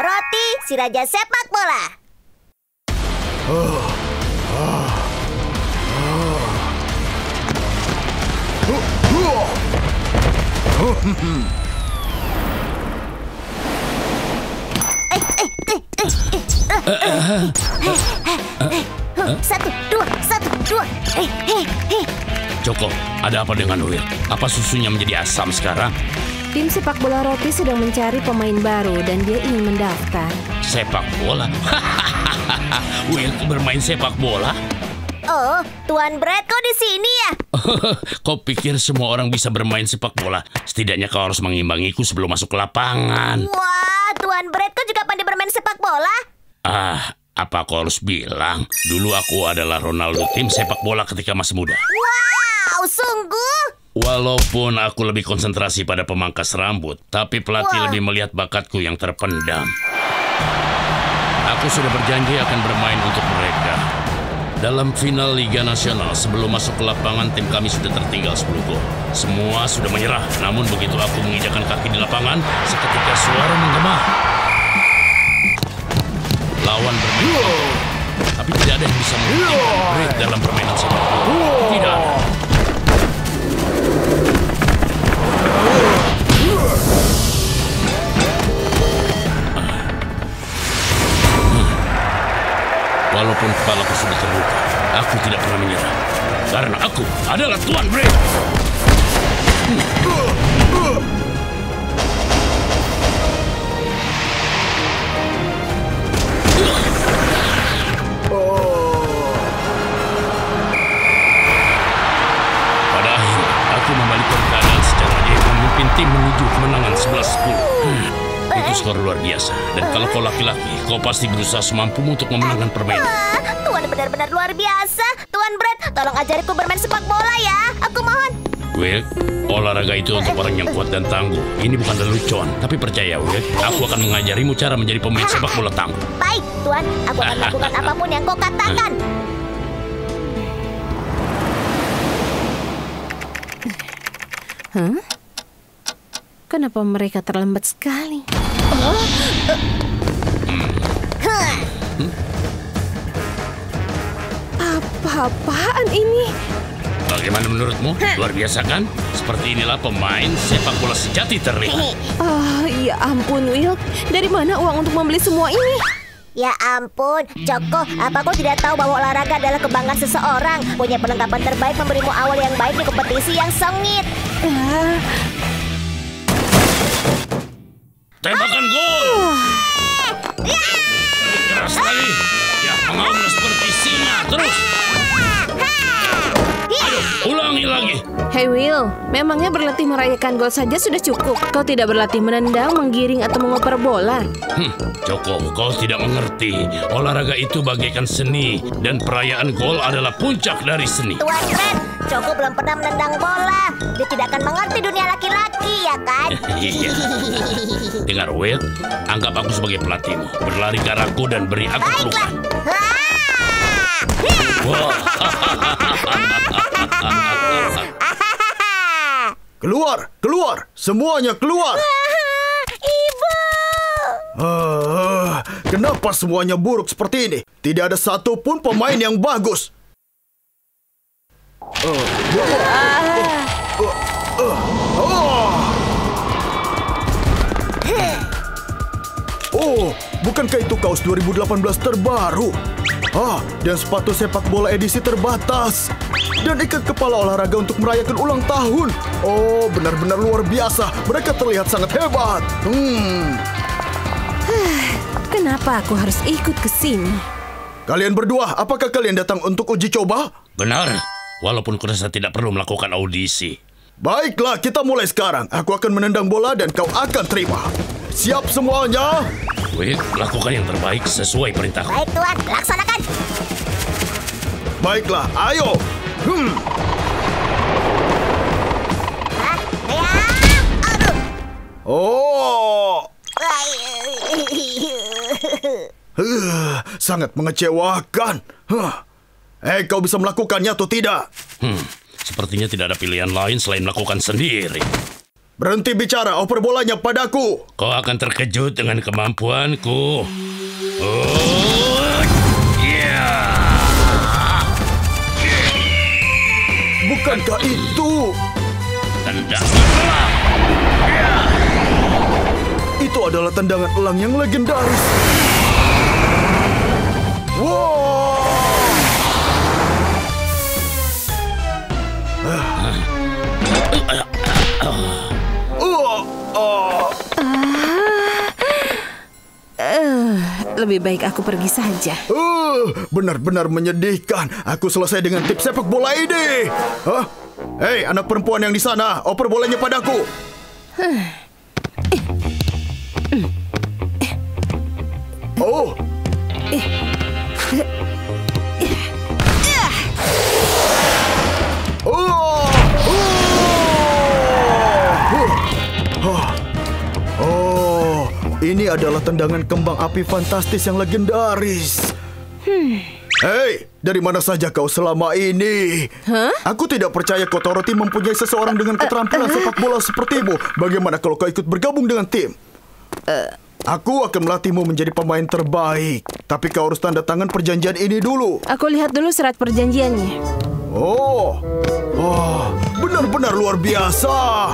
Roti, si raja sepak bola. Satu, dua. Joko, ada apa dengan Will? Apa susunya menjadi asam sekarang? Tim sepak bola Roti sedang mencari pemain baru dan dia ingin mendaftar. Sepak bola? Will bermain sepak bola? Oh, Tuan Brad, kau di sini ya? Kau pikir semua orang bisa bermain sepak bola? Setidaknya kau harus mengimbangiku sebelum masuk ke lapangan. Wah, Tuan Brad, kau juga pandai bermain sepak bola? Apa aku harus bilang? Dulu aku adalah Ronaldo tim sepak bola ketika masih muda. Wow, sungguh? Walaupun aku lebih konsentrasi pada pemangkas rambut, tapi pelatih lebih melihat bakatku yang terpendam. Aku sudah berjanji akan bermain untuk mereka. Dalam final Liga Nasional, sebelum masuk ke lapangan, tim kami sudah tertinggal 10 gol. Semua sudah menyerah, namun begitu aku menginjakkan kaki di lapangan, seketika suara menggema. Lawan bermain, tapi tidak ada yang bisa menghentikan Brad dalam permainan sepak bola. Tidak ada. Walaupun kepalaku sudah terluka, aku tidak pernah menyerah. Karena aku adalah Tuan Brad. Pada akhirnya, aku membalikkan keadaan secara dia memimpin tim menuju kemenangan 11-10. Itu skor luar biasa. Dan kalau kau laki-laki, kau pasti berusaha semampumu untuk memenangkan permainan. Tuan benar-benar luar biasa. Tuan Brad, tolong ajariku bermain sepak bola ya. Aku mohon. Will, olahraga itu untuk orang yang kuat dan tangguh. Ini bukan lelucon, tapi percaya, Will, aku akan mengajarimu cara menjadi pemain sepak bola tangguh. Baik, Tuan. Aku akan melakukan apapun yang kau katakan. Hah? Kenapa mereka terlambat sekali? Apa-apaan ini? Bagaimana menurutmu? Luar biasa kan? Seperti inilah pemain sepak bola sejati terlihat. Ya ampun, Will. Dari mana uang untuk membeli semua ini? Ya ampun, Joko, apa kau tidak tahu bahwa olahraga adalah kebanggaan seseorang? Punya perlengkapan terbaik memberimu awal yang baik di kompetisi yang sengit. Tembakan gol! Keras sekali. Ya, mengambil seperti singa. Terus. Ayo, ulangi lagi. Hey Will, memangnya berlatih merayakan gol saja sudah cukup? Kau tidak berlatih menendang, menggiring, atau mengoper bola? Joko, kau tidak mengerti. Olahraga itu bagaikan seni, dan perayaan gol adalah puncak dari seni. Tuan Brad, Joko belum pernah menendang bola. Dia tidak akan mengerti dunia laki-laki, ya kan? Iya. Dengar, Will, anggap aku sebagai pelatihmu. Berlari ke arahku dan beri aku pelukan. Keluar, semuanya keluar. Ibu. Kenapa semuanya buruk seperti ini? Tidak ada satupun pemain yang bagus. Bukankah itu kaos 2018 terbaru? Dan sepatu sepak bola edisi terbatas. Dan ikat kepala olahraga untuk merayakan ulang tahun. Benar-benar luar biasa. Mereka terlihat sangat hebat. Kenapa aku harus ikut ke sini? Kalian berdua, apakah kalian datang untuk uji coba? Benar, walaupun kurasa tidak perlu melakukan audisi. Baiklah, kita mulai sekarang. Aku akan menendang bola dan kau akan terima. Siap semuanya? Will, lakukan yang terbaik sesuai perintah. Baik, Tuan. Laksanakan. Baiklah, ayo. Sangat mengecewakan. Kau bisa melakukannya atau tidak? Sepertinya tidak ada pilihan lain selain melakukan sendiri. Berhenti bicara, oper bolanya padaku. Kau akan terkejut dengan kemampuanku. Oh, ya. Bukankah itu? Tendangan elang. Ya. Itu adalah tendangan elang yang legendaris. Wow! Lebih baik aku pergi saja. Benar-benar menyedihkan. Aku selesai dengan tips sepak bola ini. Hah? Hei, anak perempuan yang di sana, oper bolanya padaku. Oh. Oh, ini adalah tendangan kembang api fantastis yang legendaris. Hei, dari mana saja kau selama ini? Aku tidak percaya Kotoroti mempunyai seseorang dengan keterampilan sepak bola sepertimu. Bagaimana kalau kau ikut bergabung dengan tim? Aku akan melatihmu menjadi pemain terbaik. Tapi kau harus tanda tangan perjanjian ini dulu. Aku lihat dulu surat perjanjiannya. Oh, benar-benar luar biasa.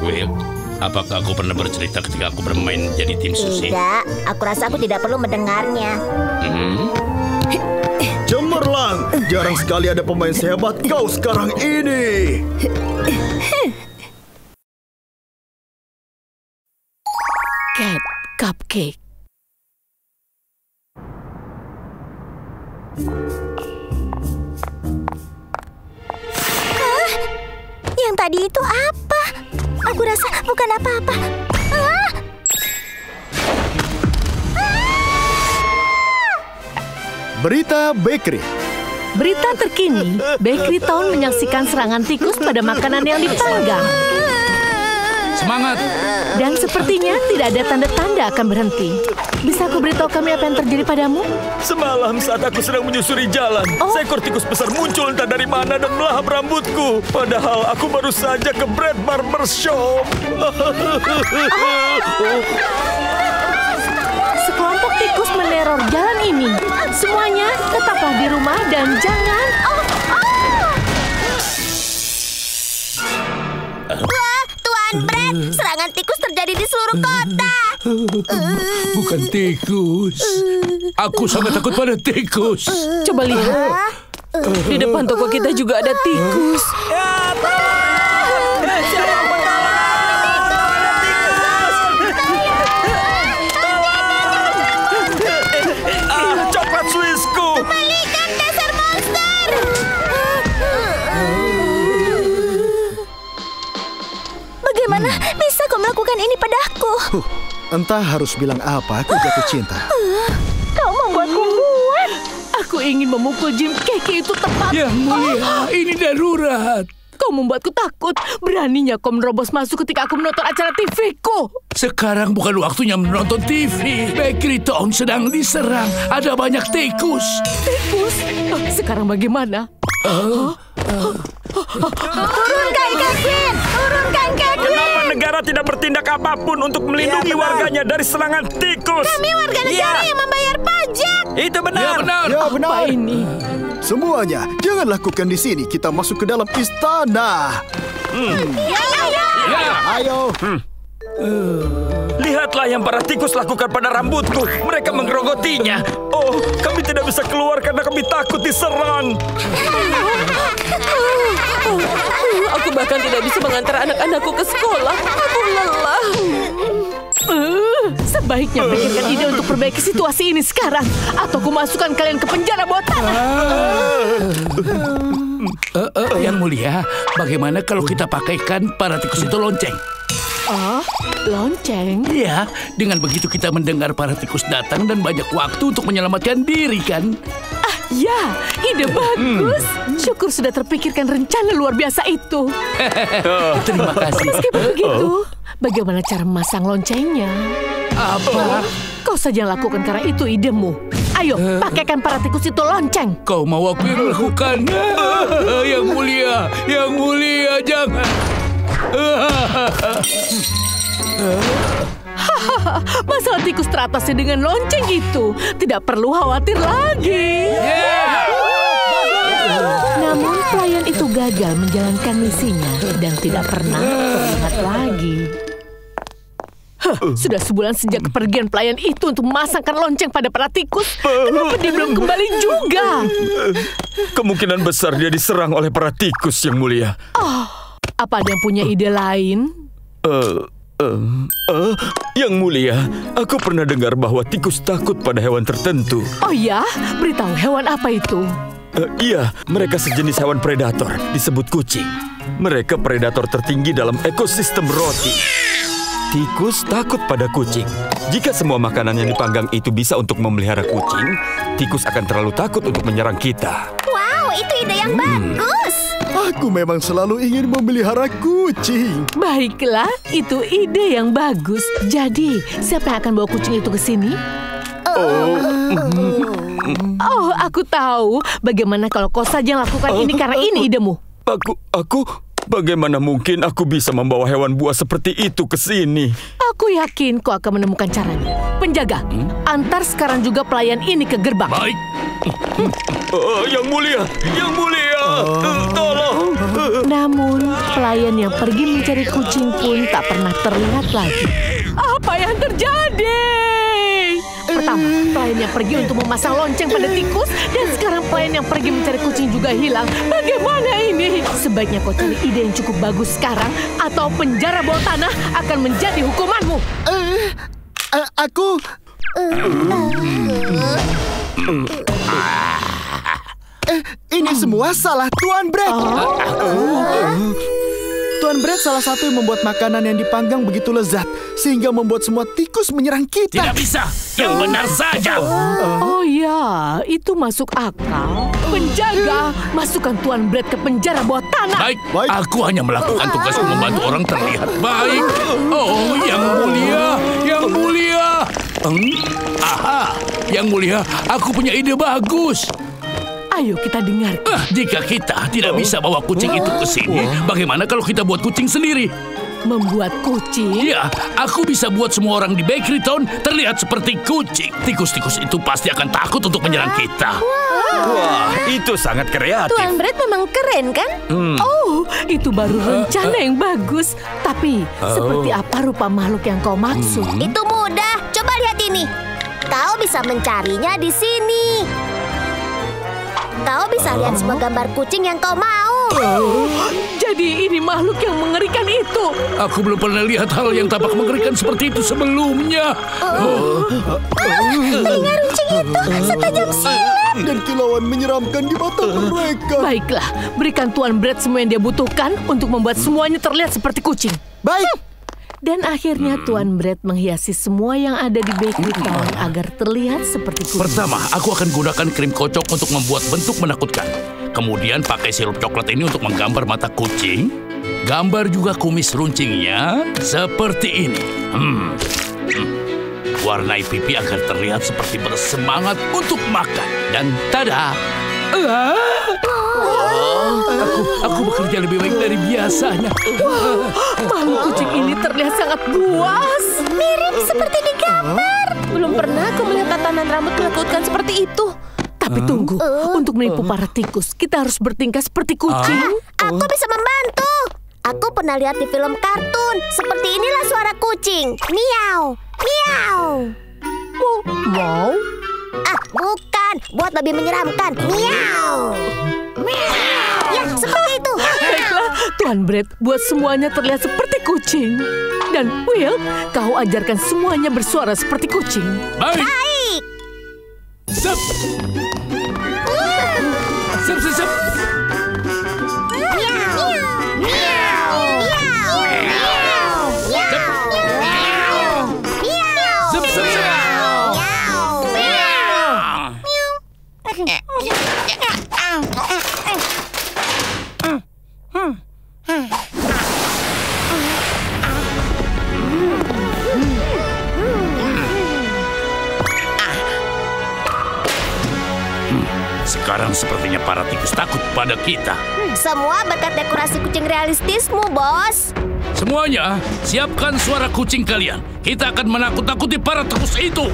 Will, apakah aku pernah bercerita ketika aku bermain jadi tim Susi? Tidak, aku rasa aku tidak perlu mendengarnya. Cemerlang, jarang sekali ada pemain sehebat kau sekarang ini. Cat Cupcake. Yang tadi itu apa? Aku rasa bukan apa-apa. Berita Bakery. Berita terkini, Bakery Town menyaksikan serangan tikus pada makanan yang dipanggang. Semangat! Dan sepertinya tidak ada tanda-tanda akan berhenti. Bisa aku beritahu kami apa yang terjadi padamu? Semalam saat aku sedang menyusuri jalan, seekor tikus besar muncul entah dari mana dan melahap rambutku. Padahal aku baru saja ke Bread Barber Shop. Sekelompok tikus meneror jalan ini. Semuanya tetaplah di rumah dan jangan... Wah, Tuan Brad, serangan tikus terjadi di seluruh kota. Bukan tikus. Aku sangat takut pada tikus. Coba lihat. Di depan toko kita juga ada tikus. Coklat Swissku. Balikan dasar monster. Bagaimana bisa kau melakukan ini padaku? Entah harus bilang apa, aku jatuh cinta. Kau membuatku mual. Aku ingin memukul Jim Keke itu tepat. Yang mulia, ini darurat. Kau membuatku takut. Beraninya kau menerobos masuk ketika aku menonton acara TV-ku. Sekarang bukan waktunya menonton TV. Bakery Town sedang diserang. Ada banyak tikus. Tikus? Sekarang bagaimana? Turunkan Kevin! Turunkan Kevin! Kenapa negara tidak bertindak apapun untuk melindungi warganya dari serangan tikus? Kami warga negara yang membayar pajak. Itu benar. Ya benar. Ya benar. Apa ini? Semuanya, jangan lakukan di sini. Kita masuk ke dalam istana. Ayo. Lihatlah yang para tikus lakukan pada rambutku. Mereka menggerogotinya. Oh, kami tidak bisa keluar karena kami takut diserang. Aku bahkan tidak bisa mengantar anak-anakku ke sekolah. Aku lelah. Sebaiknya pikirkan ide untuk perbaiki situasi ini sekarang, atau aku masukkan kalian ke penjara bawah tanah. Yang mulia, bagaimana kalau kita pakaikan para tikus itu lonceng? Oh, lonceng? Ya, dengan begitu kita mendengar para tikus datang dan banyak waktu untuk menyelamatkan diri, kan? Ya, ide bagus. Syukur sudah terpikirkan rencana luar biasa itu. Terima kasih. Meskipun begitu, bagaimana cara memasang loncengnya? Apa? Kau saja lakukan karena itu idemu. Ayo, pakaikan para tikus itu lonceng. Kau mau aku yang melakukannya? Yang mulia, jangan. Masalah tikus teratasnya dengan lonceng itu tidak perlu khawatir lagi. Namun pelayan itu gagal menjalankan misinya dan tidak pernah terlihat lagi. Sudah sebulan sejak kepergian pelayan itu untuk memasangkan lonceng pada para tikus. Kenapa dia belum kembali juga? Kemungkinan besar dia diserang oleh para tikus, Yang Mulia. Apa ada yang punya ide lain? Yang Mulia, aku pernah dengar bahwa tikus takut pada hewan tertentu. Oh ya? Beritahu hewan apa itu? Iya, mereka sejenis hewan predator, disebut kucing. Mereka predator tertinggi dalam ekosistem roti. Tikus takut pada kucing. Jika semua makanan yang dipanggang itu bisa untuk memelihara kucing, tikus akan terlalu takut untuk menyerang kita. Wow, itu ide yang bagus. Aku memang selalu ingin memelihara kucing. Baiklah, itu ide yang bagus. Jadi, siapa yang akan bawa kucing itu ke sini? Oh, aku tahu. Bagaimana kalau kau saja lakukan ini karena ini idemu? Bagaimana mungkin aku bisa membawa hewan buas seperti itu ke sini? Aku yakin kau akan menemukan caranya. Penjaga, antar sekarang juga pelayan ini ke gerbang. Baik. Yang Mulia, tolong. Namun, pelayan yang pergi mencari kucing pun tak pernah terlihat lagi. Apa yang terjadi? Pertama, pelayan yang pergi untuk memasang lonceng pada tikus, dan sekarang pelayan yang pergi mencari kucing juga hilang. Bagaimana ini? Sebaiknya kau cari ide yang cukup bagus sekarang, atau penjara bawah tanah akan menjadi hukumanmu. Ini semua salah Tuan Brett. Tuan Brett salah satu yang membuat makanan yang dipanggang begitu lezat, sehingga membuat semua tikus menyerang kita. Tidak bisa. Yang benar saja. Oh ya, itu masuk akal. Penjaga, masukkan Tuan Brett ke penjara bawah tanah. Baik, aku hanya melakukan tugasku membantu orang terlihat baik. Oh, Yang Mulia, Yang Mulia. Aha, Yang Mulia, aku punya ide bagus. Ayo kita dengar. Jika kita tidak bisa bawa kucing itu ke sini, bagaimana kalau kita buat kucing sendiri? Membuat kucing? Ya, aku bisa buat semua orang di Bakery Town terlihat seperti kucing. Tikus-tikus itu pasti akan takut untuk menyerang kita. Wah, itu sangat kreatif. Tuan Brett memang keren kan? Oh, itu baru rencana yang bagus. Tapi, seperti apa rupa makhluk yang kau maksud? Itu mudah. Coba lihat ini. Kau bisa mencarinya di sini. Kau bisa lihat semua gambar kucing yang kau mau. Jadi ini makhluk yang mengerikan itu. Aku belum pernah lihat hal yang tampak mengerikan seperti itu sebelumnya. Telinga runcing itu setajam silet. Dan kilauan menyeramkan di mata mereka. Baiklah, berikan Tuan Brett semua yang dia butuhkan untuk membuat semuanya terlihat seperti kucing. Baik. Dan akhirnya Tuan Brett menghiasi semua yang ada di Bakery Town agar terlihat seperti kucing. Pertama, aku akan gunakan krim kocok untuk membuat bentuk menakutkan. Kemudian pakai sirup coklat ini untuk menggambar mata kucing. Gambar juga kumis runcingnya seperti ini. Warnai pipi agar terlihat seperti bersemangat untuk makan. Dan tada! Aku bekerja lebih baik dari biasanya. Makhluk kucing ini terlihat sangat buas. Mirip seperti di gambar. Belum pernah aku melihat tatanan rambut menakutkan seperti itu. Tapi tunggu, untuk menipu para tikus, kita harus bertingkah seperti kucing. Aku bisa membantu. Aku pernah lihat di film kartun. Seperti inilah suara kucing. Miau, miau. Mau? Bukan. Buat lebih menyeramkan. Miau. Miau. Ya, seperti itu. Baiklah, Tuan Brett, buat semuanya terlihat seperti kucing. Dan Will, kau ajarkan semuanya bersuara seperti kucing. Baik. Baik. Sep. Sep, sep, sep. Sekarang sepertinya para tikus takut pada kita. Semua berkat dekorasi kucing realistismu, bos. Semuanya, siapkan suara kucing kalian. Kita akan menakut-nakuti para tikus itu.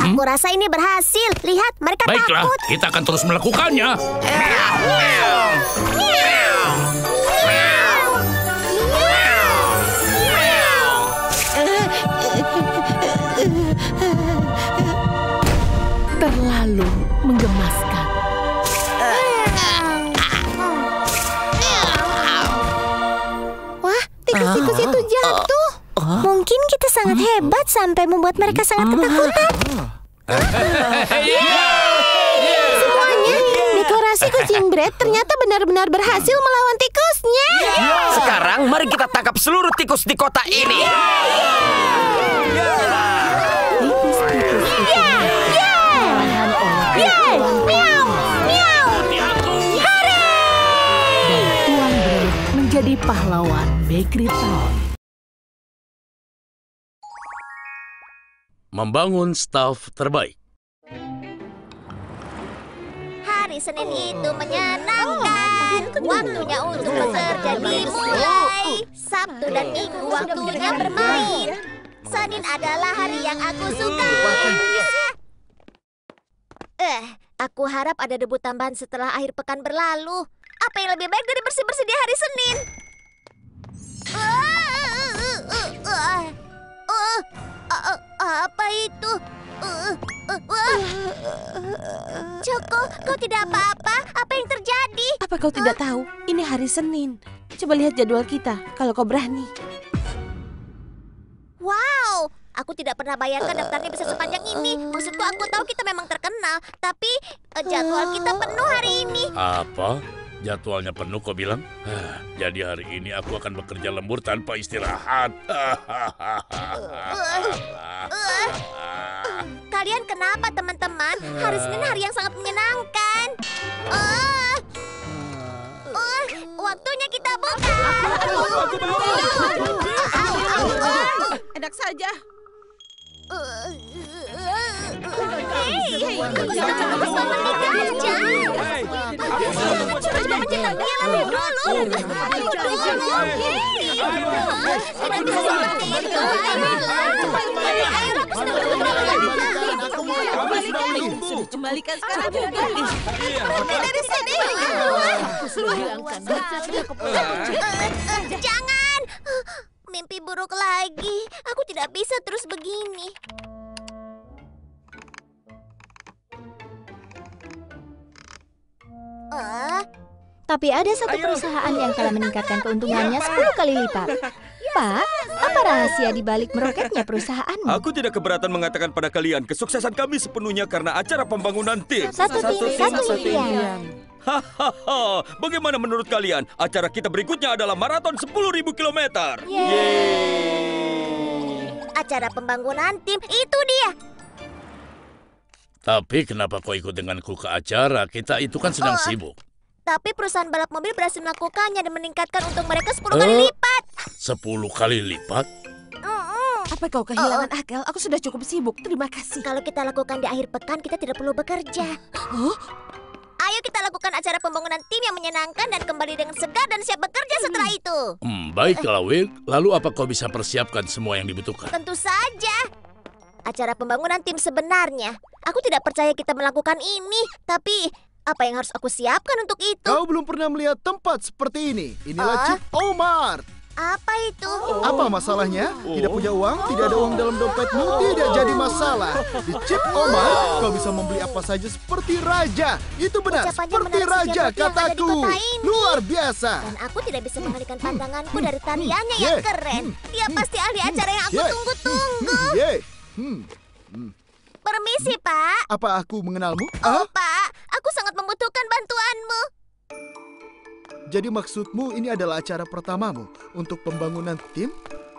Aku rasa ini berhasil. Lihat, mereka Baiklah, takut. kita akan terus melakukannya. Terlalu menggemaskan. Wah, tikus-tikus itu jatuh. Mungkin kita sangat hebat sampai membuat mereka sangat ketakutan. Semuanya, dekorasi kucing Brad ternyata benar-benar berhasil melawan tikusnya. Sekarang mari kita tangkap seluruh tikus di kota ini. Tikus-tikus itu perlahan oleh dan Tuan Brad menjadi pahlawan Bakery Town. Membangun staf terbaik. Hari Senin itu menyenangkan. Waktunya untuk bekerja dimulai. Sabtu dan Minggu waktunya bermain. Senin adalah hari yang aku suka. Aku harap ada debu tambahan setelah akhir pekan berlalu. Apa yang lebih baik dari bersih-bersih di hari Senin? Apa itu? Choco, kau tidak apa-apa? Apa yang terjadi? Apa kau tidak tahu? Ini hari Senin. Coba lihat jadwal kita, kalau kau berani. Wow, aku tidak pernah bayangkan daftarnya bisa sepanjang ini. Maksudku aku tahu kita memang terkenal, tapi jadwal kita penuh hari ini. Apa? Jadwalnya penuh kau bilang? Jadi hari ini aku akan bekerja lembur tanpa istirahat. Kalian kenapa teman-teman? Hari Senin hari yang sangat menyenangkan. Waktunya kita buka. Enak saja. Sudah kembalikan sekarang juga. Dari sini. Jangan. Mimpi buruk lagi. Aku tidak bisa terus begini. Tapi ada satu perusahaan yang telah meningkatkan keuntungannya 10 kali lipat. Pak, apa rahasia di balik meroketnya perusahaanmu? Aku tidak keberatan mengatakan pada kalian kesuksesan kami sepenuhnya karena acara pembangunan tim. Satu tim, satu impian. Hahaha, bagaimana menurut kalian? Acara kita berikutnya adalah maraton 10.000 kilometer. Acara pembangunan tim, itu dia. Tapi kenapa kau ikut denganku ke acara? Kita itu kan sedang sibuk. Tapi perusahaan balap mobil berhasil melakukannya dan meningkatkan untung mereka 10 kali lipat. 10 kali lipat? Apa kau kehilangan akal? Aku sudah cukup sibuk, terima kasih. Kalau kita lakukan di akhir pekan, kita tidak perlu bekerja. Ayo kita lakukan acara pembangunan tim yang menyenangkan dan kembali dengan segar dan siap bekerja setelah itu. Baiklah, Will. Lalu apa kau bisa persiapkan semua yang dibutuhkan? Tentu saja. Acara pembangunan tim sebenarnya. Aku tidak percaya kita melakukan ini, tapi apa yang harus aku siapkan untuk itu? Kau belum pernah melihat tempat seperti ini. Inilah Chip Omar. Apa itu? Apa masalahnya? Tidak punya uang? Tidak ada uang dalam dompetmu? Tidak jadi masalah. Di Chip Omar, kau bisa membeli apa saja seperti raja. Itu benar, Ucapannya seperti menarik raja, sejak waktu yang ada di kataku. kota ini. Luar biasa. Dan aku tidak bisa mengalihkan pandanganku dari tariannya yang keren. Dia pasti ahli acara yang aku tunggu-tunggu. Permisi, Pak. Apa aku mengenalmu? Oh, Pak. Aku sangat membutuhkan bantuanmu. Jadi maksudmu ini adalah acara pertamamu untuk pembangunan tim?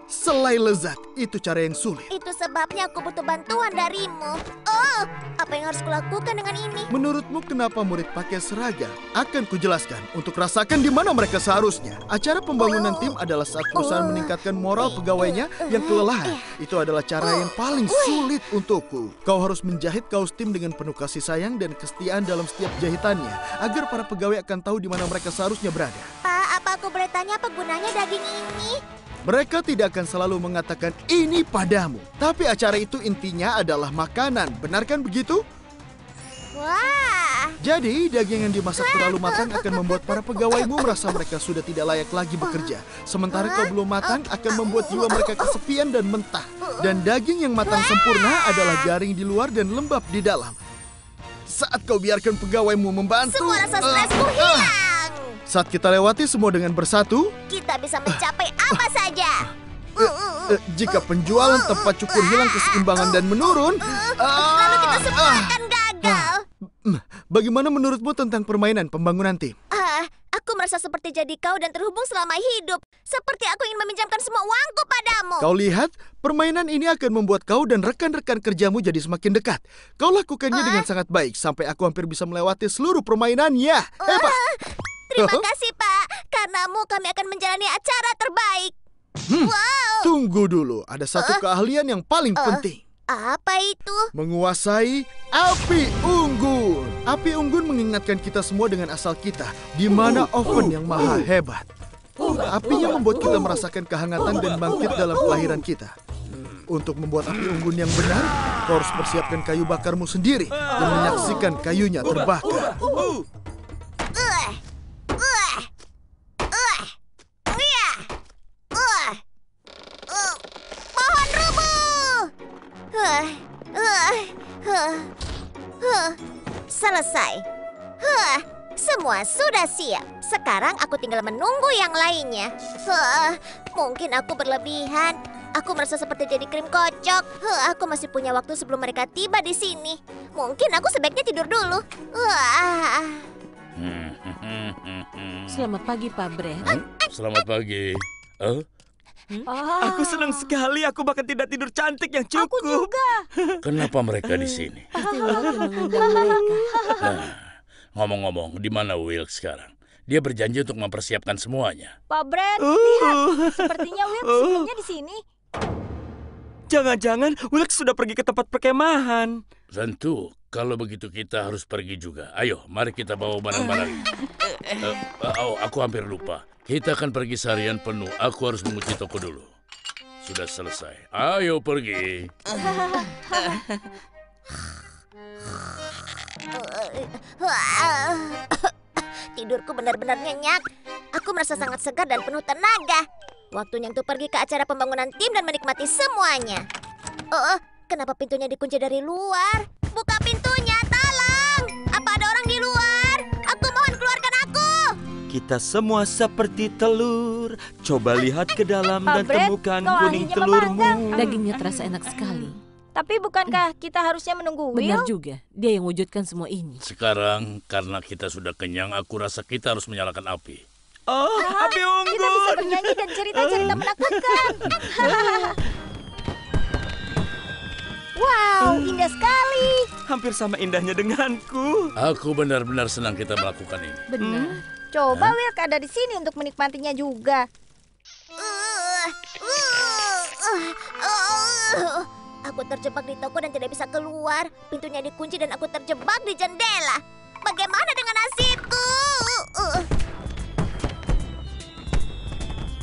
Selai lezat, itu cara yang sulit. Itu sebabnya aku butuh bantuan darimu. Oh, Apa yang harus kulakukan dengan ini? Menurutmu kenapa murid pakai seragam? Akan kujelaskan untuk rasakan di mana mereka seharusnya. Acara pembangunan tim adalah saat perusahaan meningkatkan moral pegawainya yang kelelahan. Itu adalah cara yang paling sulit untukku. Kau harus menjahit kaos tim dengan penuh kasih sayang dan kesetiaan dalam setiap jahitannya, agar para pegawai akan tahu di mana mereka seharusnya berada. Pak, apa aku boleh tanya apa gunanya daging ini? Mereka tidak akan selalu mengatakan ini padamu. Tapi acara itu intinya adalah makanan. Benar kan begitu? Wah. Jadi, daging yang dimasak terlalu matang akan membuat para pegawaimu merasa mereka sudah tidak layak lagi bekerja. Sementara kau belum matang akan membuat jiwa mereka kesepian dan mentah. Dan daging yang matang sempurna adalah garing di luar dan lembab di dalam. Saat kau biarkan pegawaimu membantu... Semua rasa stresku hilang. Saat kita lewati semua dengan bersatu... Kita bisa mencapai apa saja. Jika penjualan tempat cukur hilang keseimbangan dan menurun... Lalu kita semua akan gagal. Bagaimana menurutmu tentang permainan pembangunan tim? Aku merasa seperti jadi kau dan terhubung selama hidup. Seperti aku ingin meminjamkan semua uangku padamu. Kau lihat, permainan ini akan membuat kau dan rekan-rekan kerjamu jadi semakin dekat. Kau lakukannya dengan sangat baik sampai aku hampir bisa melewati seluruh permainannya. Hebat! Terima kasih, Pak. Karenamu kami akan menjalani acara terbaik. Wow. Tunggu dulu, ada satu keahlian yang paling penting. Apa itu? Menguasai api unggun. Api unggun mengingatkan kita semua dengan asal kita, di mana oven yang maha hebat. Apinya membuat kita merasakan kehangatan dan bangkit dalam kelahiran kita. Untuk membuat api unggun yang benar, kau harus persiapkan kayu bakarmu sendiri dan menyaksikan kayunya terbakar. Pohon rubuh. Selesai. Semua sudah siap. Sekarang aku tinggal menunggu yang lainnya. Mungkin aku berlebihan. Aku merasa seperti jadi krim kocok. Aku masih punya waktu sebelum mereka tiba di sini. Mungkin aku sebaiknya tidur dulu. Selamat pagi, Pak Brett. Selamat pagi. Aku senang sekali. Aku bahkan tidak tidur cantik yang cukup. Aku juga. Kenapa mereka di sini? Pasti Wilk yang mengundang mereka. Ngomong-ngomong, di mana Wilk sekarang? Dia berjanji untuk mempersiapkan semuanya. Pak Brett, lihat. Sepertinya Wilk sebelumnya di sini. Jangan-jangan Wilk sudah pergi ke tempat perkemahan. Tentu, kalau begitu kita harus pergi juga. Ayo, mari kita bawa barang-barang. Aku hampir lupa. Kita akan pergi seharian penuh. Aku harus mengunci toko dulu. Sudah selesai. Ayo pergi. Tidurku benar-benar nyenyak. Aku merasa sangat segar dan penuh tenaga. Waktunya untuk pergi ke acara pembangunan tim dan menikmati semuanya. Kenapa pintunya dikunci dari luar? Buka pintunya, tolong! Apa ada orang di luar? Aku mohon keluarkan aku! Kita semua seperti telur. Coba lihat ke dalam dan Brett, temukan kau kuning akhirnya telurmu. memanggang. Dagingnya terasa enak sekali. Tapi bukankah kita harusnya menunggu Will? Benar juga, dia yang wujudkan semua ini. Sekarang, karena kita sudah kenyang, aku rasa kita harus menyalakan api. Api unggun. Kita bisa bernyanyi dan cerita-cerita menakutkan. Wow, indah sekali. Hampir sama indahnya denganku. Aku benar-benar senang kita melakukan ini. Benar. Coba Wilk ada di sini untuk menikmatinya juga. Aku terjebak di toko dan tidak bisa keluar. Pintunya dikunci dan aku terjebak di jendela. Bagaimana dengan nasibku?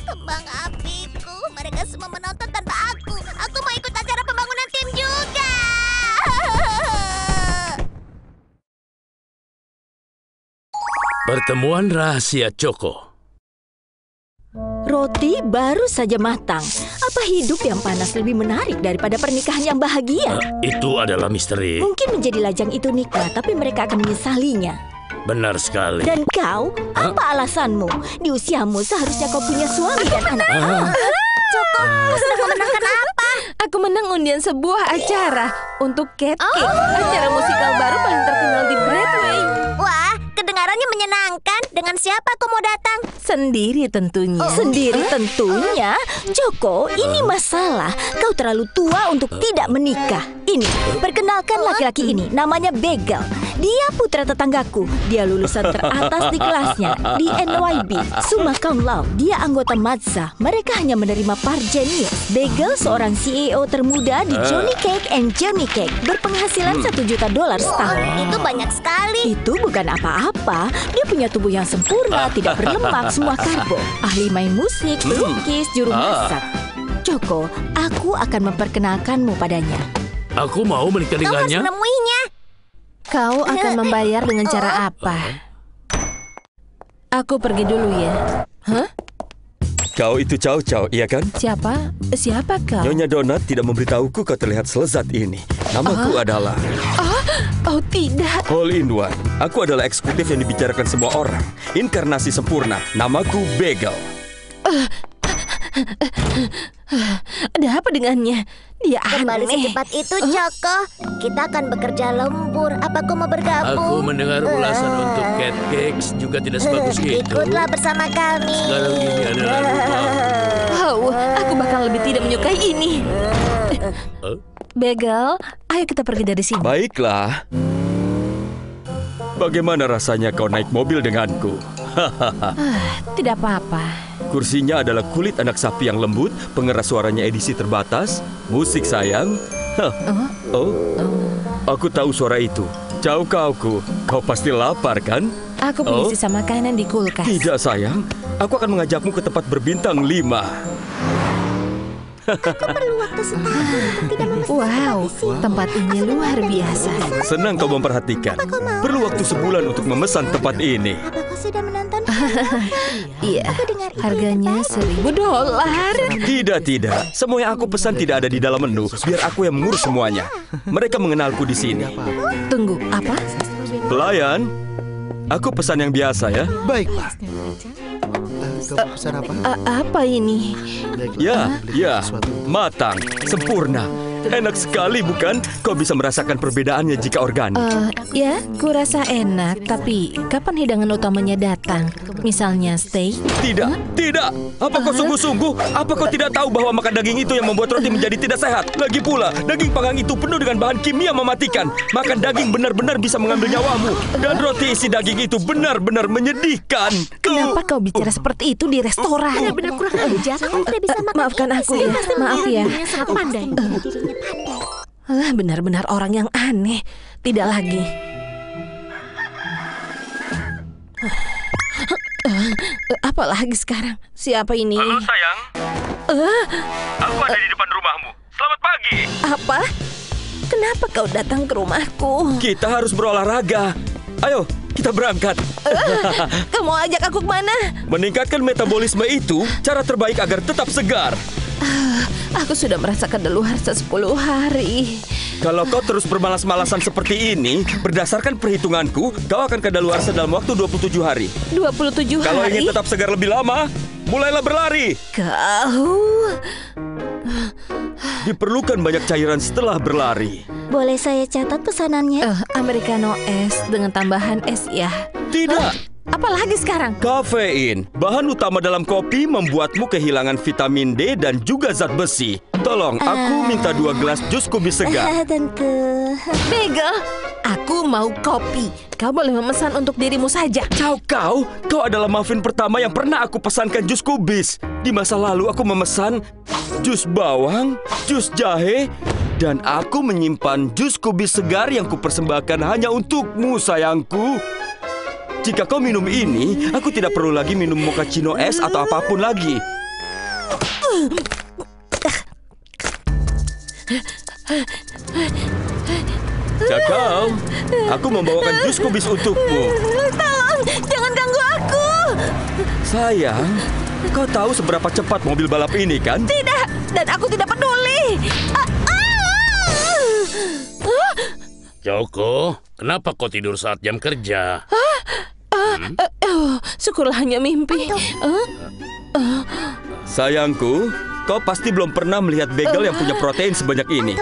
Kembang apiku, mereka semua menonton tanpa aku. Aku mau ikut acara pembangunan tim juga. Pertemuan rahasia Choco. Roti baru saja matang. Apa hidup yang panas lebih menarik daripada pernikahan yang bahagia? Itu adalah misteri. Mungkin menjadi lajang itu nikmat, tapi mereka akan menyesalinya. Benar sekali. Dan kau, apa alasanmu? Di usiamu seharusnya kau punya suami dan anak. Choco, kau sedang memenangkan apa? Aku menang undian sebuah acara untuk Cat Cake, acara musikal baru paling terkenal di Broadway. Wah, kedengarannya menyenangkan. Dengan siapa kau mau datang? Sendiri tentunya. Sendiri tentunya. Joko, ini masalah. Kau terlalu tua untuk tidak menikah. Ini, perkenalkan laki-laki ini. Namanya Bagel. Dia putra tetanggaku. Dia lulusan teratas di kelasnya di NYB, summa cum laude. Dia anggota Mazza. Mereka hanya menerima parjenius. Bagel seorang CEO termuda di Johnny Cake and Johnny Cake, berpenghasilan $1 juta setahun. Itu banyak sekali. Itu bukan apa-apa. Dia punya tubuh yang sempurna, tidak berlemak, semua karbo. Ahli main musik, pelukis, juru masak. Joko, aku akan memperkenalkanmu padanya. Aku mau menikah Kau harus dengannya. menemuinya. Kau akan membayar dengan cara apa? Aku pergi dulu ya. Hah? Kau itu Chow Chow, iya kan? Siapa? Siapa kau? Nyonya Donat tidak memberitahuku kau terlihat selezat ini. Namaku adalah Oh tidak. All in One. Aku adalah eksekutif yang dibicarakan semua orang. Inkarnasi sempurna. Namaku Bagel. Ada apa dengannya? Dia Kembali aneh. secepat itu, Joko. Kita akan bekerja lembur. Apa kau mau Aku bergabung? mendengar ulasan untuk Cat Cakes juga tidak sebagus itu. Ikutlah bersama kami. Sekarang ini adalah rumah. Wow, aku bakal lebih tidak menyukai ini. Bagel, ayo kita pergi dari sini. Baiklah. Bagaimana rasanya kau naik mobil denganku? Tidak apa-apa. Kursinya adalah kulit anak sapi yang lembut, pengeras suaranya edisi terbatas, musik sayang. Aku tahu suara itu. Chow Kauku, kau pasti lapar kan? Aku punya sisa makanan di kulkas. Tidak sayang, aku akan mengajakmu ke tempat berbintang 5. Aku perlu waktu setahun untuk tidak memesan Wow, tempat ini luar biasa. Senang kau memperhatikan. Perlu waktu sebulan untuk memesan tempat ini. Apa kau sudah menonton? Iya, harganya $1.000. Tidak. Semua yang aku pesan tidak ada di dalam menu. Biar aku yang mengurus semuanya. Mereka mengenalku di sini. Tunggu, apa? Pelayan, aku pesan yang biasa ya. Baiklah. Kau pesan apa? Apa ini? Ya, matang, sempurna. Enak sekali bukan? Kau bisa merasakan perbedaannya jika organik. Ya, kurasa enak, tapi kapan hidangan utamanya datang? Misalnya steak? Tidak. Apa kau sungguh-sungguh? Apa kau tidak tahu bahwa makan daging itu yang membuat roti menjadi tidak sehat? Lagi pula, daging panggang itu penuh dengan bahan kimia mematikan. Makan daging benar-benar bisa mengambil nyawamu. Dan roti isi daging itu benar-benar menyedihkan. Kenapa kau bicara seperti itu di restoran? Benar-benar kurang ajar. Kau tidak bisa makan Maafkan ini. aku ya, maaf ya. Dia sangat pandai. Benar-benar orang yang aneh. Tidak lagi. Apalagi sekarang? Siapa ini? Halo sayang. Aku ada di depan rumahmu. Selamat pagi. Apa? Kenapa kau datang ke rumahku? Kita harus berolahraga. Ayo, kita berangkat. Kau mau ajak aku kemana? Meningkatkan metabolisme itu cara terbaik agar tetap segar. Aku sudah merasakan kadaluarsa 10 hari. Kalau kau terus bermalas-malasan seperti ini, berdasarkan perhitunganku, kau akan kadaluarsa dalam waktu 27 hari. 27 Kalau hari? ingin tetap segar lebih lama, mulailah berlari. Kau... Diperlukan banyak cairan setelah berlari. Boleh saya catat pesanannya? Americano es dengan tambahan es ya. Tidak. Apalagi sekarang? Kafein, bahan utama dalam kopi membuatmu kehilangan vitamin D dan juga zat besi. Tolong, aku minta 2 gelas jus kubis segar. Tentu. Bagel, aku mau kopi. Kau boleh memesan untuk dirimu saja. Kau adalah muffin pertama yang pernah aku pesankan jus kubis. Di masa lalu aku memesan jus bawang, jus jahe, dan aku menyimpan jus kubis segar yang kupersembahkan hanya untukmu, sayangku. Jika kau minum ini, aku tidak perlu lagi minum mochaccino es atau apapun lagi. Cakau, aku membawakan jus kubis untukmu. Tolong, jangan ganggu aku. Sayang, kau tahu seberapa cepat mobil balap ini kan? Tidak, dan aku tidak peduli. Joko, kenapa kau tidur saat jam kerja? Syukurlah hanya mimpi. Sayangku, kau pasti belum pernah melihat bagel yang punya protein sebanyak ini.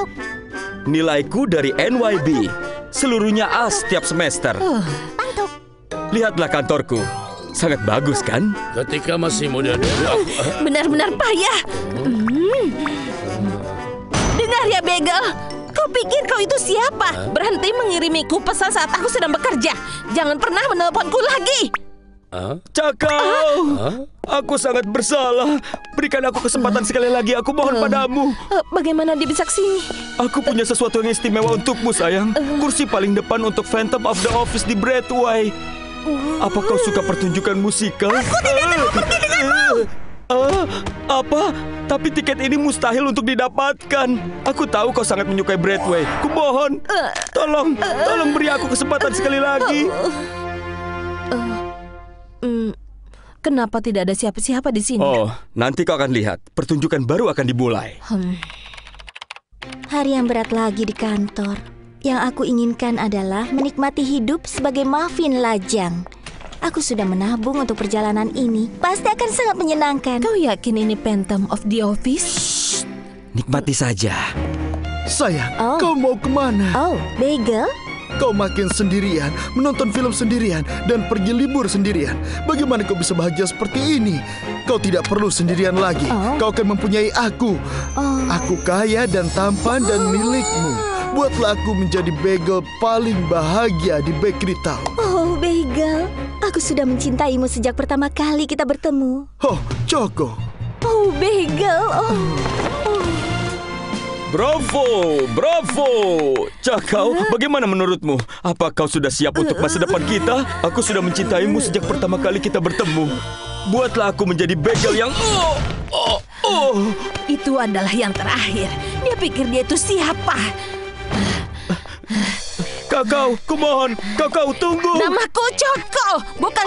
Nilaiku dari NYB, seluruhnya A setiap semester. Lihatlah kantorku. Sangat bagus kan? Ketika masih muda dulu aku... Benar-benar payah. Dengar ya, Bagel. Kau pikir kau itu siapa? Berhenti mengirimiku pesan saat aku sedang bekerja. Jangan pernah menelponku lagi. Cakau, aku sangat bersalah. Berikan aku kesempatan sekali lagi. Aku mohon padamu. Bagaimana dia bisa kesini? Aku punya sesuatu yang istimewa untukmu, sayang. Kursi paling depan untuk Phantom of the Office di Broadway. Apa kau suka pertunjukan musikal? Aku tidak mau pergi denganmu. Apa? Tapi tiket ini mustahil untuk didapatkan. Aku tahu kau sangat menyukai Broadway. Kumohon, tolong beri aku kesempatan sekali lagi. Kenapa tidak ada siapa-siapa di sini? Oh, nanti kau akan lihat. Pertunjukan baru akan dimulai. Hari yang berat lagi di kantor. Yang aku inginkan adalah menikmati hidup sebagai Muffin lajang. Aku sudah menabung untuk perjalanan ini. Pasti akan sangat menyenangkan. Kau yakin ini Phantom of the Office? Nikmati saja. Sayang, kau mau kemana? Oh, Bagel? Kau makin sendirian, menonton film sendirian, dan pergi libur sendirian. Bagaimana kau bisa bahagia seperti ini? Kau tidak perlu sendirian lagi. Kau akan mempunyai aku. Aku kaya dan tampan dan milikmu. Buatlah aku menjadi Bagel paling bahagia di Bakery Town. Oh, Bagel. Aku sudah mencintaimu sejak pertama kali kita bertemu. Oh, Choco. Oh, Bagel. Bravo, bravo. Cakau, bagaimana menurutmu? Apa kau sudah siap untuk masa depan kita? Aku sudah mencintaimu sejak pertama kali kita bertemu. Buatlah aku menjadi Bagel yang... Itu adalah yang terakhir. Dia pikir dia itu siapa? Kakao, kumohon, Kakao tunggu. Namaku Choco, bukan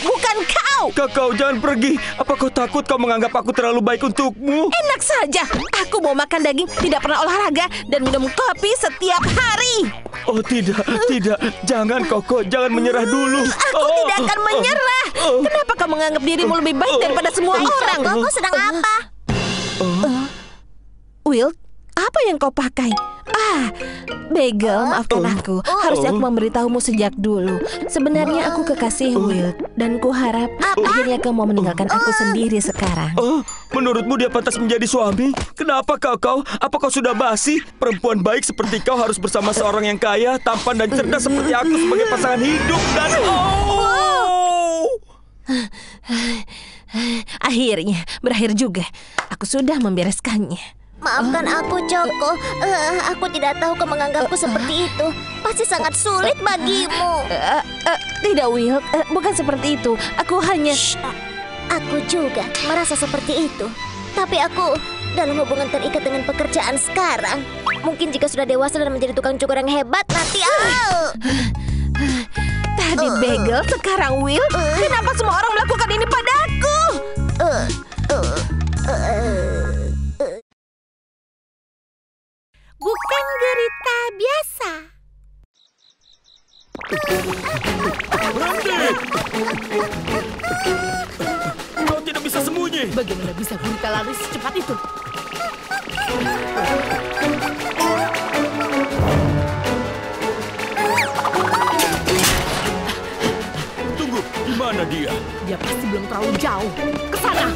bukan kau. Kakao, jangan pergi. Apa kau takut kau menganggap aku terlalu baik untukmu? Enak saja. Aku mau makan daging, tidak pernah olahraga, dan minum kopi setiap hari. Oh tidak. Jangan Koko, jangan menyerah dulu. Aku tidak akan menyerah. Kenapa kau menganggap dirimu lebih baik daripada semua orang? Kau sedang apa? Will, apa yang kau pakai? Bagel, maafkan aku. Harusnya aku memberitahumu sejak dulu. Sebenarnya aku kekasih Will, dan kuharap akhirnya kau mau meninggalkan aku sendiri sekarang. Menurutmu dia pantas menjadi suami? Kenapa kau? Apa kau sudah basi? Perempuan baik seperti kau harus bersama seorang yang kaya, tampan dan cerdas seperti aku sebagai pasangan hidup dan... Akhirnya, berakhir juga. Aku sudah membereskannya. Maafkan aku, Choco. Aku tidak tahu kau menganggapku seperti itu. Pasti sangat sulit bagimu. Tidak, Will. Bukan seperti itu. Aku hanya... Aku juga merasa seperti itu. Tapi aku dalam hubungan terikat dengan pekerjaan sekarang. Mungkin jika sudah dewasa dan menjadi tukang cukur yang hebat, nanti... Tadi Bagel, sekarang Will. Kenapa semua orang melakukan ini padaku? Bukan gurita biasa. Berhenti! Kau tidak bisa sembunyi. Bagaimana bisa gurita lari secepat itu? Tunggu, di mana dia? Dia pasti belum terlalu jauh. Ke sana!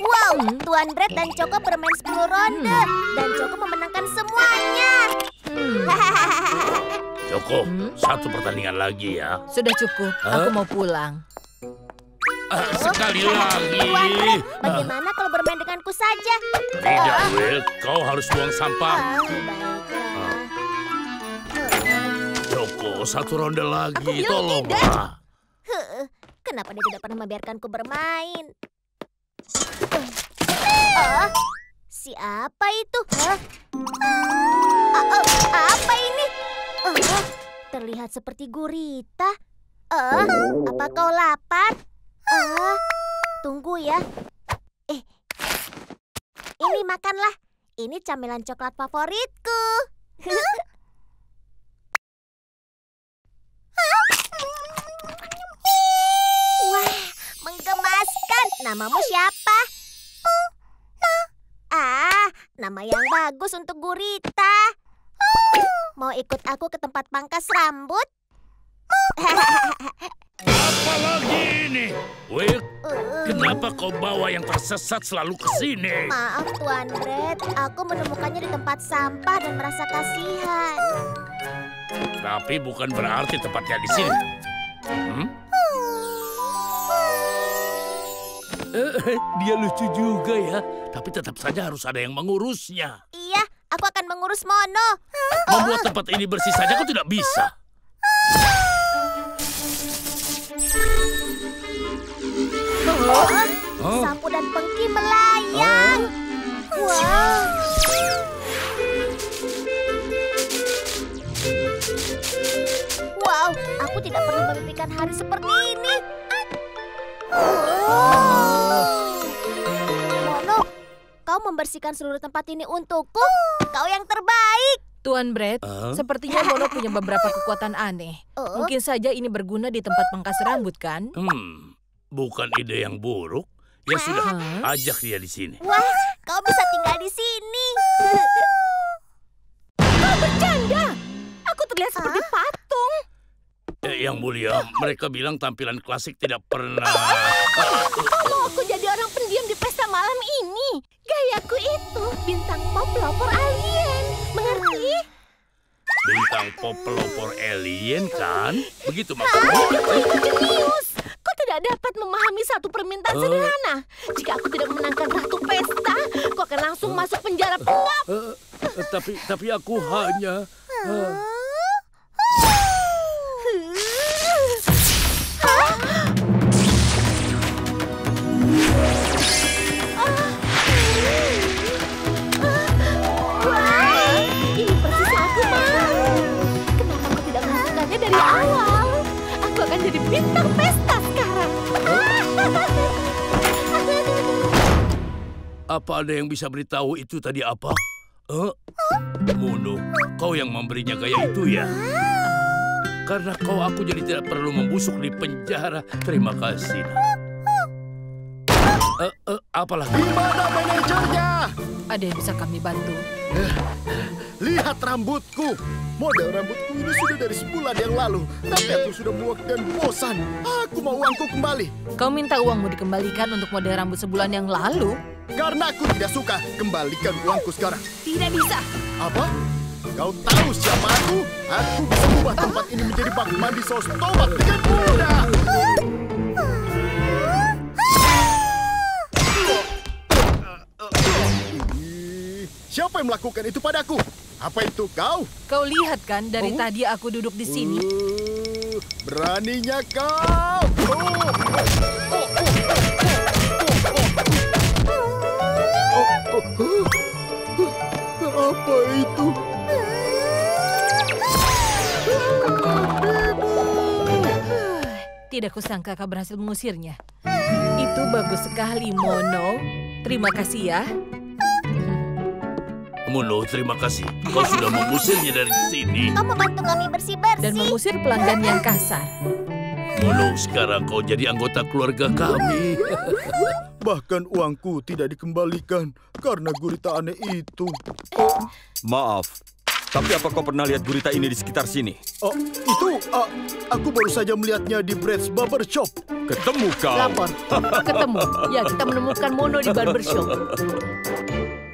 Wow, Tuan Brett dan Choco bermain 10 ronde. Dan Choco memenangkan semuanya. Choco, satu pertandingan lagi ya. Sudah cukup, aku mau pulang. Sekali lagi. Tuan Brett, bagaimana kalau bermain denganku saja? Tidak, Will. Kau harus buang sampah. Choco, satu ronde lagi. Tolonglah. Kenapa dia tidak pernah membiarkanku bermain? Siapa itu? Apa ini? Terlihat seperti gurita. Apa kau lapar? Tunggu ya. Ini makanlah. Ini camilan coklat favoritku. Wah, Namamu siapa? Nama yang bagus untuk gurita. Mau ikut aku ke tempat pangkas rambut? Apa lagi ini? Will, kenapa kau bawa yang tersesat selalu ke sini? Maaf, Tuan Brett. Aku menemukannya di tempat sampah dan merasa kasihan. Tapi bukan berarti tempatnya di sini. Dia lucu juga ya. Tapi tetap saja harus ada yang mengurusnya. Iya, aku akan mengurus Mono. Membuat tempat ini bersih saja kau tidak bisa. Sapu dan pengki melayang. Wow. Wow, aku tidak perlu memimpikan hari seperti ini. Mono, kau membersihkan seluruh tempat ini untukku. Kau yang terbaik. Tuan Brett, sepertinya Mono punya beberapa kekuatan aneh. Mungkin saja ini berguna di tempat pangkas rambut, kan? Bukan ide yang buruk. Ya sudah, ajak dia di sini. Wah, kau bisa tinggal di sini. Kau bercanda? Aku terlihat seperti patung. Yang mulia, mereka bilang tampilan klasik tidak pernah... Kau mau aku jadi orang pendiam di pesta malam ini? Gayaku itu bintang pop pelopor alien. Mengerti? Bintang pop pelopor alien, kan? Begitu maksudnya? Aku itu jenius. Kau tidak dapat memahami satu permintaan sederhana. Jika aku tidak memenangkan ratu pesta, kau akan langsung masuk penjara pengap. Tapi aku hanya... Ini persis yang aku mau. Kenapa kau tidak melakukannya dari awal? Aku akan jadi bintang pesta sekarang. Apa ada yang bisa beritahu itu tadi apa? Mono, kau yang memberinya gaya itu ya? Karena kau aku jadi tidak perlu membusuk di penjara. Terima kasih. Apalagi? Di mana manajernya? Ada yang bisa kami bantu? Lihat rambutku. Model rambutku ini sudah dari sebulan yang lalu. Tapi aku sudah muak dan bosan. Aku mau uangku kembali. Kau minta uangmu dikembalikan untuk model rambut sebulan yang lalu? Karena aku tidak suka. Kembalikan uangku sekarang. Tidak bisa. Apa? Kau tahu siapa aku? Aku bisa ubah tempat ini menjadi bak mandi saus tomat dengan mudah. Siapa yang melakukan itu padaku? Apa itu kau? Kau lihat kan dari tadi aku duduk di sini. Beraninya kau! Apa itu? Tidak kusangka kau berhasil mengusirnya. Itu bagus sekali, Mono. Terima kasih ya. Mono, terima kasih. Kau sudah mengusirnya dari sini. Kau membantu kami bersih-bersih. Dan mengusir pelanggan yang kasar. Mono, sekarang kau jadi anggota keluarga kami. Bahkan uangku tidak dikembalikan karena gurita aneh itu. Maaf, tapi apa kau pernah lihat gurita ini di sekitar sini? Oh, itu aku baru saja melihatnya di Brett's Barbershop. Ketemu kau. Lapor. Ketemu. Ya, kita menemukan Mono di barbershop.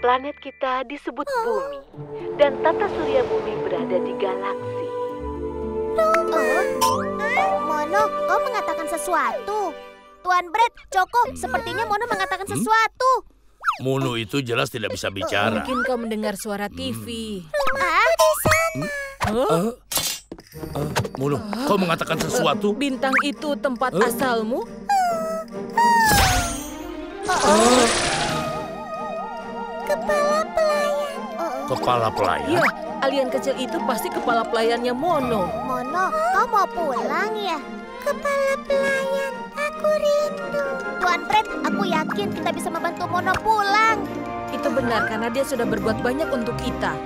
Planet kita disebut Bumi. Dan tata surya Bumi berada di galaksi. Mono, kau mengatakan sesuatu. Tuan Brett, Choco, sepertinya Mono mengatakan sesuatu. Mono itu jelas tidak bisa bicara. Mungkin kau mendengar suara TV. Mono, kau mengatakan sesuatu? Bintang itu tempat asalmu? Kepala pelayan? Ya, alien kecil itu pasti kepala pelayannya Mono. Mono, kau mau pulang ya? Kepala pelayan, aku rindu. Tuan Brett, aku yakin kita bisa membantu Mono pulang. Itu benar karena dia sudah berbuat banyak untuk kita.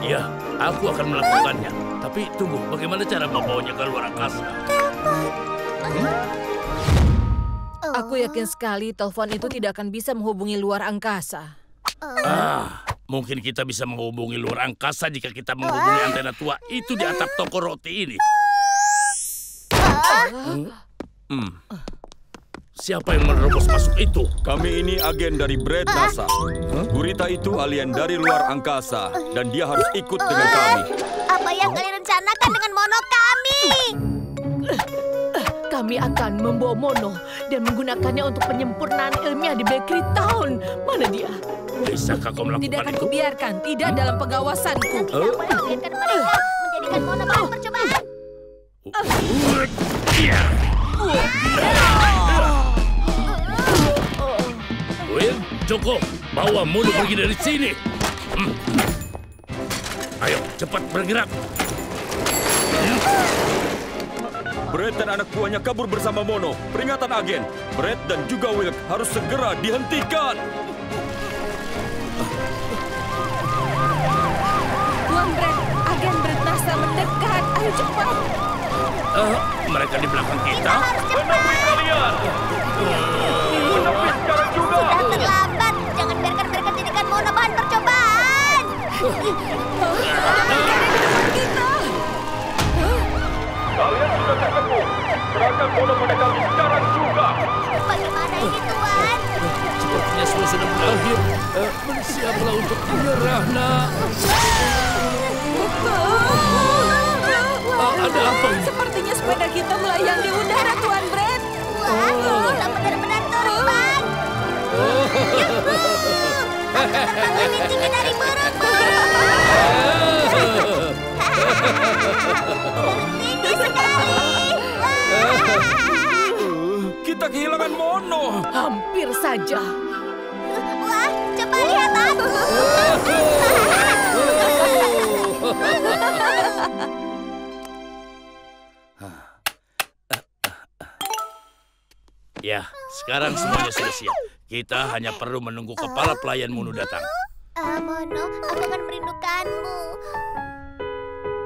Ya, aku akan melakukannya. Tapi tunggu, bagaimana cara membawanya ke luar angkasa? Aku yakin sekali telepon itu tidak akan bisa menghubungi luar angkasa. Mungkin kita bisa menghubungi luar angkasa jika kita menghubungi antena tua itu di atap toko roti ini. Siapa yang menerobos masuk itu? Kami ini agen dari Bread NASA. Gurita itu alien dari luar angkasa dan dia harus ikut dengan kami. Apa yang kalian rencanakan dengan Mono kami? Kami akan membawa Mono dan menggunakannya untuk penyempurnaan ilmiah di Bakery Town. Mana dia? Bisakah kau melakukan Tidak akan itu? kubiarkan, tidak dalam pengawasanku. Tidak boleh membiarkan mereka menjadikan Mono bahan percobaan. Will, Joko, bawa Mono pergi dari sini. Ayo, cepat bergerak. Brett dan anak buahnya kabur bersama Mono. Peringatan agen, Brett dan juga Wilk harus segera dihentikan. Tuan Brett, agen Brett NASA mendekat. Ayo cepat. Mereka di belakang kita. Menepi kalian! Menepi sekarang juga! Sudah terlambat. Jangan biarkan mereka jadikan Mono bahan percobaan. Kalian sudah terkepung. Serahkan Mono pada kami sekarang juga. Bagaimana ini, Tuan? Sepertinya semua sudah berakhir. Bersiaplah untuk menyerah, nak. Ada apa ini? Sepertinya sepeda kita melayang di udara, Tuan Brett. Wah, Mono benar-benar terbang. Aku terbang lebih tinggi dari burung-burung. Tinggi sekali. Kita kehilangan Mono. Hampir saja. Wah, coba lihat aku. Ya, sekarang semuanya sudah siap. Kita hanya perlu menunggu kepala pelayan Mono datang. Mono, aku akan merindukanmu.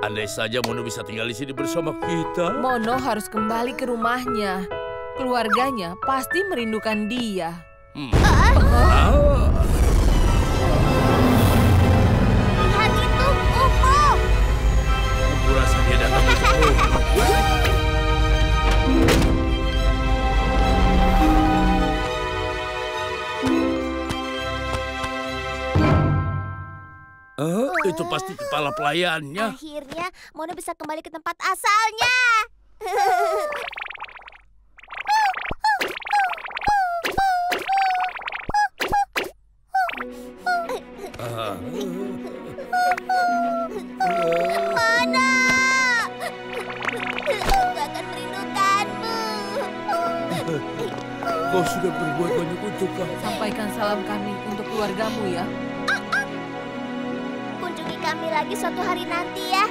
Andai saja Mono bisa tinggal di sini bersama kita. Mono harus kembali ke rumahnya. Keluarganya pasti merindukan dia. Lihat itu, UFO. Aku rasa dia datang untuk itu pasti kepala pelayannya. Akhirnya, Mono bisa kembali ke tempat asalnya. Mono! Aku akan merindukanmu. Kau sudah berbuat banyak untuk kami. Sampaikan salam kami untuk keluargamu ya. Kunjungi kami lagi suatu hari nanti ya.